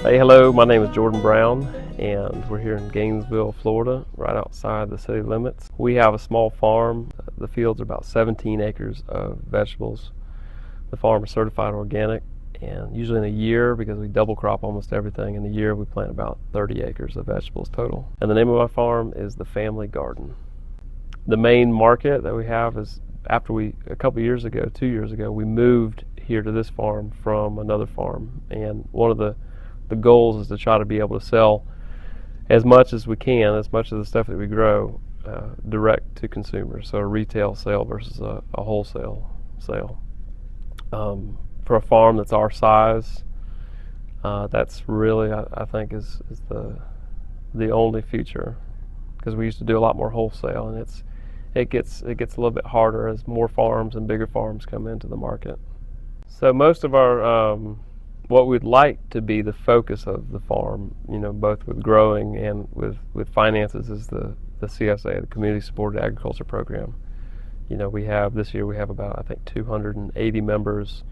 Hey, hello, my name is Jordan Brown, and we're here in Gainesville, Florida, right outside the city limits. We have a small farm. The fields are about 17 acres of vegetables. The farm is certified organic, and usually in a year, because we double crop almost everything, in a year we plant about 30 acres of vegetables total. And the name of my farm is The Family Garden. The main market that we have is after a couple years ago, 2 years ago, we moved here to this farm from another farm, and one of the goals is to try to be able to sell as much as we can, as much of the stuff that we grow, direct to consumers. So a retail sale versus a wholesale sale. For a farm that's our size, that's really, I think, is the only feature, because we used to do a lot more wholesale, and it gets a little bit harder as more farms and bigger farms come into the market. So most of our what we'd like to be the focus of the farm, both with growing and with finances, is the CSA, the Community Supported Agriculture Program. This year we have about, I think, 280 members.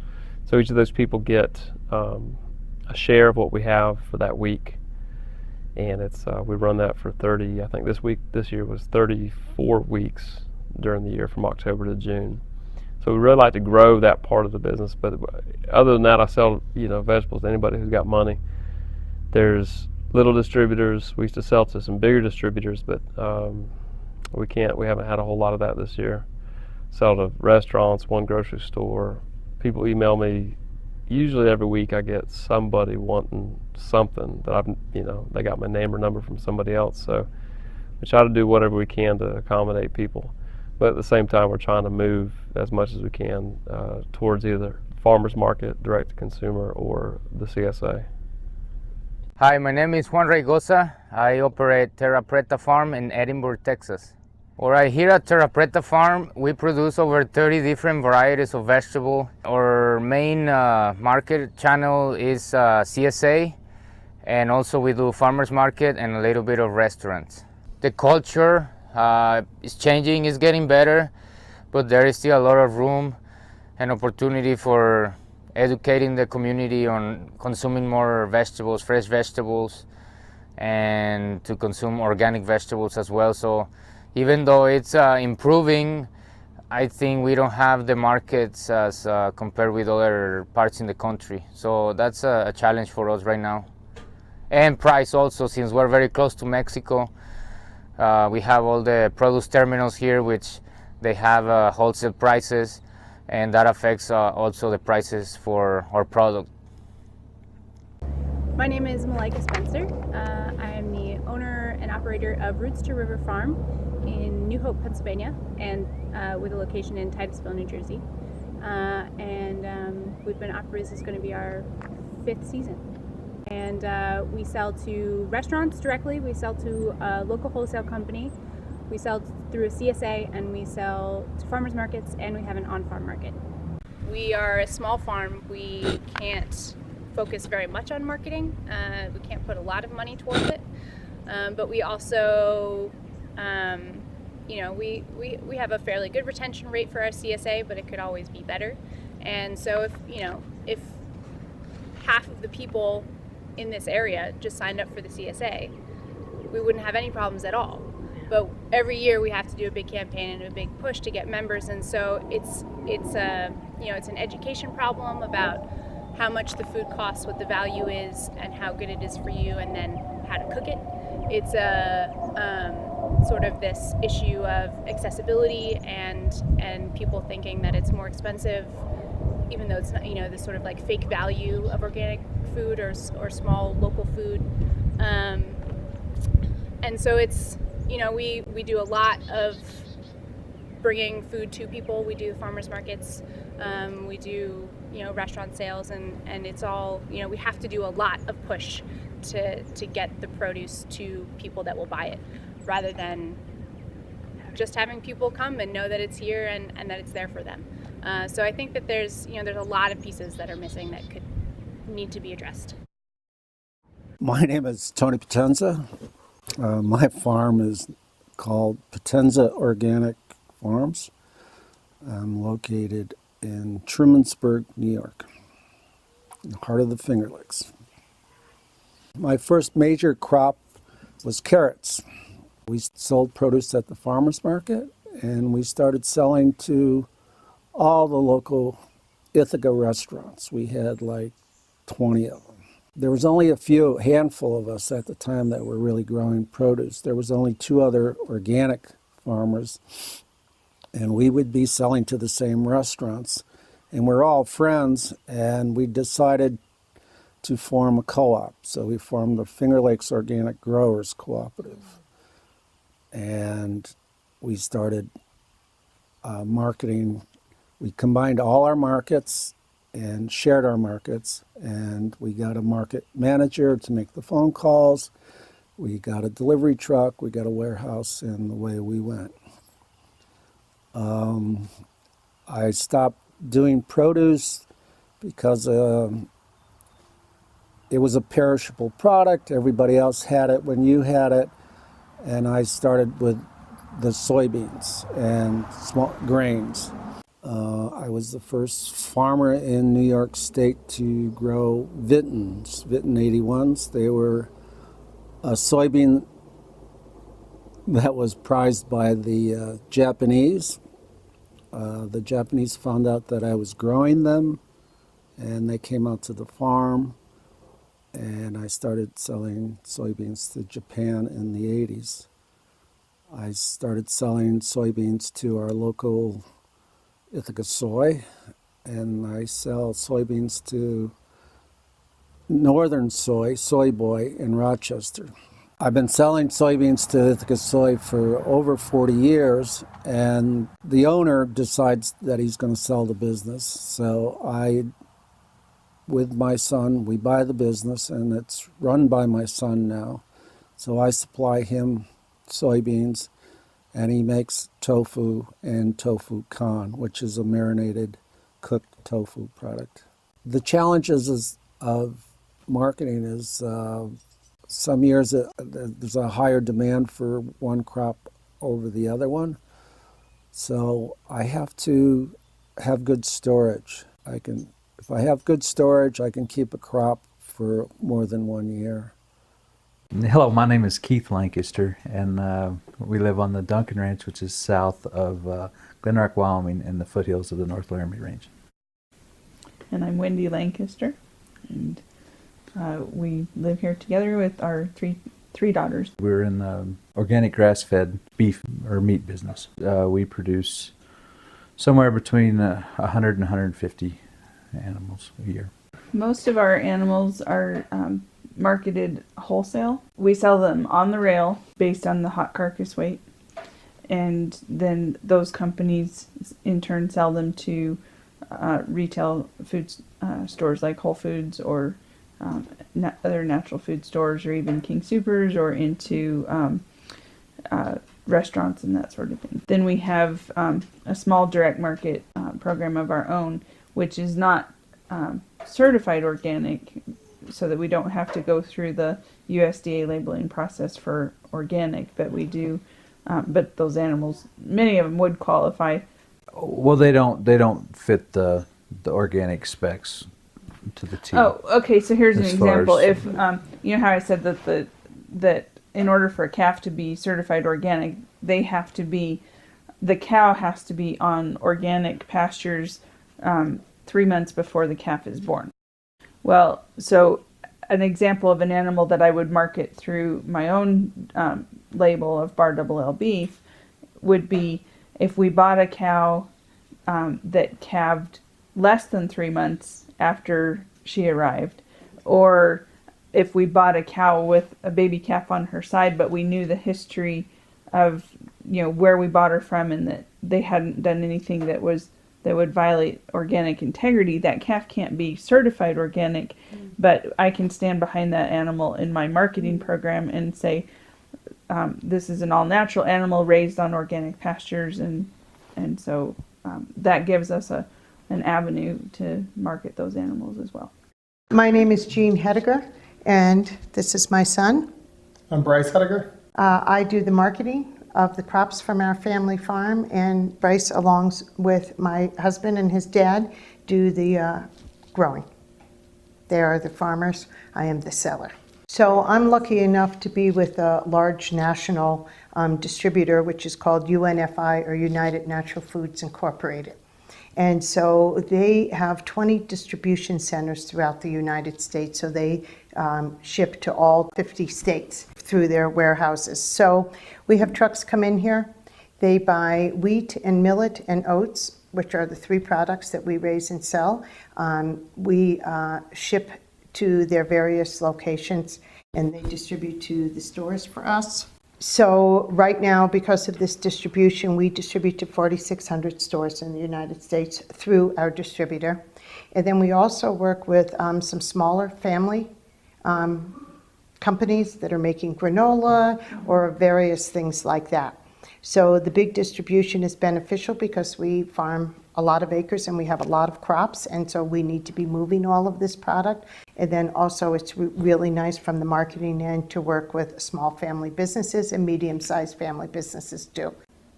So each of those people get a share of what we have for that week, and we run that for 30. I think this year was 34 weeks during the year, from October to June. So we really like to grow that part of the business. But other than that, I sell vegetables to anybody who's got money. There's little distributors. We used to sell to some bigger distributors, but we haven't had a whole lot of that this year. Sell to restaurants, one grocery store. People email me. Usually every week I get somebody wanting something that they got my name or number from somebody else. So we try to do whatever we can to accommodate people. But at the same time, we're trying to move as much as we can towards either farmers market, direct to consumer, or the CSA. Hi, my name is Juan Raygosa. I operate Terra Preta Farm in Edinburgh, Texas. All right, here at Terra Preta Farm, we produce over 30 different varieties of vegetable. Our main market channel is CSA, and also we do farmers market and a little bit of restaurants. The culture is changing, is getting better, but there is still a lot of room and opportunity for educating the community on consuming more vegetables, fresh vegetables, and to consume organic vegetables as well. So even though it's improving, I think we don't have the markets as compared with other parts in the country. So that's a challenge for us right now. And price also, since we're very close to Mexico. We have all the produce terminals here, which they have wholesale prices, and that affects also the prices for our product. My name is Malika Spencer. I am the owner and operator of Roots to River Farm in New Hope, Pennsylvania, and with a location in Titusville, New Jersey. We've been operating. This is going to be our 5th season. And we sell to restaurants directly, we sell to a local wholesale company, we sell through a CSA, and we sell to farmers markets, and we have an on-farm market. We are a small farm. We can't focus very much on marketing. We can't put a lot of money towards it. But we also, we have a fairly good retention rate for our CSA, but it could always be better. And so if half of the people in this area just signed up for the CSA, we wouldn't have any problems at all. But every year we have to do a big campaign and a big push to get members, and so it's an education problem about how much the food costs, what the value is, and how good it is for you, and then how to cook it. It's a sort of this issue of accessibility and people thinking that it's more expensive, even though it's not, this sort of like fake value of organic food or small local food. And so it's, we do a lot of bringing food to people. We do farmers markets, we do, restaurant sales, and it's all, we have to do a lot of push to get the produce to people that will buy it, rather than just having people come and know that it's here and that it's there for them. So I think that there's a lot of pieces that are missing that could need to be addressed. My name is Tony Potenza. My farm is called Potenza Organic Farms. I'm located in Trumansburg, New York, in the heart of the Finger Lakes. My first major crop was carrots. We sold produce at the farmer's market, and we started selling to all the local Ithaca restaurants. We had like 20 of them. There was only a handful of us at the time that were really growing produce. There was only 2 other organic farmers, and we would be selling to the same restaurants. And we're all friends, and we decided to form a co-op. So we formed the Finger Lakes Organic Growers Cooperative. And we started marketing. We combined all our markets and shared our markets, and we got a market manager to make the phone calls. We got a delivery truck, we got a warehouse, and away we went. I stopped doing produce because it was a perishable product. Everybody else had it when you had it, and I started with the soybeans and small grains. I was the first farmer in New York State to grow Vinton 81s. They were a soybean that was prized by the Japanese. The Japanese found out that I was growing them, and they came out to the farm, and I started selling soybeans to Japan in the 80s. I started selling soybeans to our local Ithaca Soy, and I sell soybeans to Northern Soy Boy in Rochester. I've been selling soybeans to Ithaca Soy for over 40 years, and the owner decides that he's going to sell the business. So with my son, we buy the business, and it's run by my son now. So I supply him soybeans, and he makes tofu and tofu kan, which is a marinated cooked tofu product. The challenges of marketing is some years there's a higher demand for one crop over the other one. So I have to have good storage. If I have good storage, I can keep a crop for more than 1 year. Hello, my name is Keith Lancaster, and we live on the Duncan Ranch, which is south of Glen Rock, Wyoming, in the foothills of the North Laramie Range. And I'm Wendy Lancaster, and we live here together with our three daughters. We're in the organic grass-fed beef or meat business. We produce somewhere between 100 and 150 animals a year. Most of our animals are marketed wholesale. We sell them on the rail based on the hot carcass weight, and then those companies in turn sell them to retail food stores like Whole Foods or other natural food stores, or even King Soopers, or into restaurants and that sort of thing. Then we have a small direct market program of our own, which is not certified organic, so that we don't have to go through the USDA labeling process for organic, but we do. But those animals, many of them would qualify. Well, they don't fit the organic specs to the T. Oh, okay. So here's an As far example. as- If you know how I said that in order for a calf to be certified organic, the cow has to be on organic pastures 3 months before the calf is born. Well, so an example of an animal that I would market through my own label of Bar Double L beef would be if we bought a cow that calved less than 3 months after she arrived, or if we bought a cow with a baby calf on her side, but we knew the history of where we bought her from, and that they hadn't done anything that would violate organic integrity, that calf can't be certified organic. But I can stand behind that animal in my marketing program and say, this is an all-natural animal raised on organic pastures, and so that gives us an avenue to market those animals as well. My name is Jean Hediger, and this is my son. I'm Bryce Hediger. I do the marketing of the crops from our family farm, and Bryce, along with my husband and his dad, do the growing. They are the farmers. I am the seller. So I'm lucky enough to be with a large national distributor, which is called UNFI, or United Natural Foods Incorporated. And so they have 20 distribution centers throughout the United States. So they ship to all 50 states through their warehouses. So we have trucks come in here. They buy wheat and millet and oats, which are the 3 products that we raise and sell. We ship to their various locations, and they distribute to the stores for us. So right now, because of this distribution, we distribute to 4,600 stores in the United States through our distributor. And then we also work with some smaller family companies that are making granola or various things like that. So the big distribution is beneficial because we farm a lot of acres and we have a lot of crops, and so we need to be moving all of this product. And then also it's really nice from the marketing end to work with small family businesses and medium-sized family businesses too.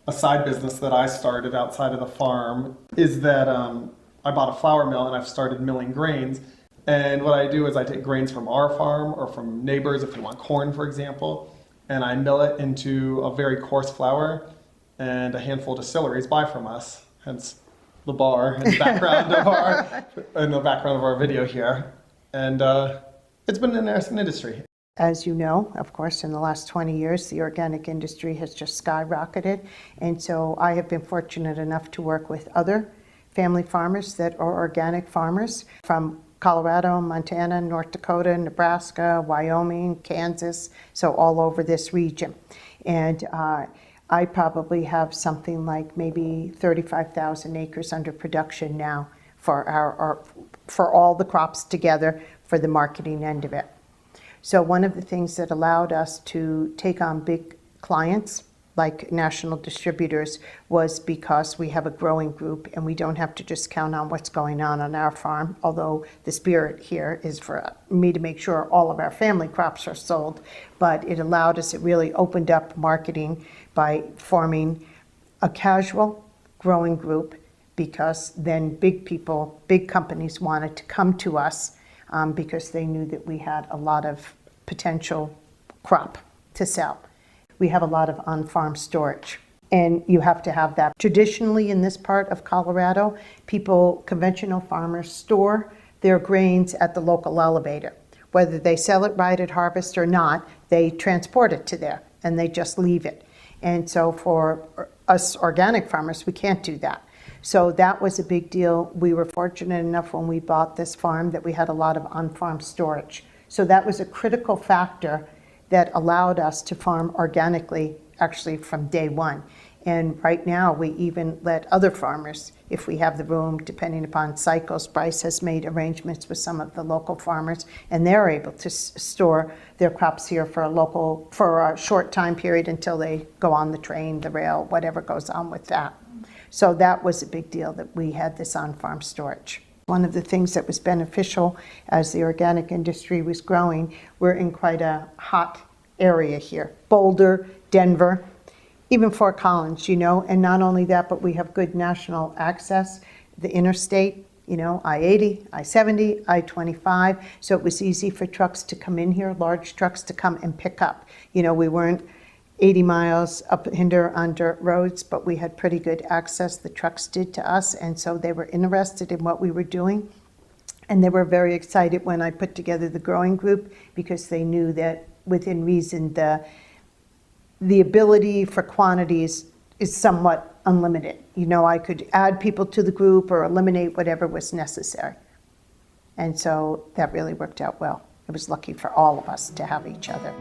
A side business that I started outside of the farm is that I bought a flour mill and I've started milling grains. And what I do is I take grains from our farm or from neighbors if they want corn, for example, and I mill it into a very coarse flour, and a handful of distilleries buy from us, hence the bar in the background of our video here. And it's been an interesting industry. As you know, of course, in the last 20 years, the organic industry has just skyrocketed. And so I have been fortunate enough to work with other family farmers that are organic farmers from Colorado, Montana, North Dakota, Nebraska, Wyoming, Kansas, so all over this region. And I probably have something like maybe 35,000 acres under production now for for all the crops together for the marketing end of it. So one of the things that allowed us to take on big clients like national distributors was because we have a growing group and we don't have to just count on what's going on our farm, although the spirit here is for me to make sure all of our family crops are sold. But it allowed us, it really opened up marketing by forming a casual growing group, because then big companies wanted to come to us because they knew that we had a lot of potential crop to sell. We have a lot of on-farm storage, and you have to have that. Traditionally, in this part of Colorado, conventional farmers store their grains at the local elevator. Whether they sell it right at harvest or not, they transport it to there, and they just leave it. And so for us organic farmers, we can't do that. So that was a big deal. We were fortunate enough when we bought this farm that we had a lot of on-farm storage. So that was a critical factor that allowed us to farm organically actually from day one. And right now we even let other farmers, if we have the room, depending upon cycles. Bryce has made arrangements with some of the local farmers, and they're able to store their crops here for a short time period until they go on the train, the rail, whatever goes on with that. So that was a big deal that we had this on-farm storage. One of the things that was beneficial as the organic industry was growing, we're in quite a hot area here. Boulder, Denver, even Fort Collins, and not only that, but we have good national access, the interstate, I-80, I-70, I-25, so it was easy for trucks to come in here, large trucks to come and pick up. We weren't 80 miles up hinder on dirt roads, but we had pretty good access, the trucks did, to us, and so they were interested in what we were doing. And they were very excited when I put together the growing group, because they knew that within reason the ability for quantities is somewhat unlimited. I could add people to the group or eliminate whatever was necessary. And so that really worked out well. It was lucky for all of us to have each other.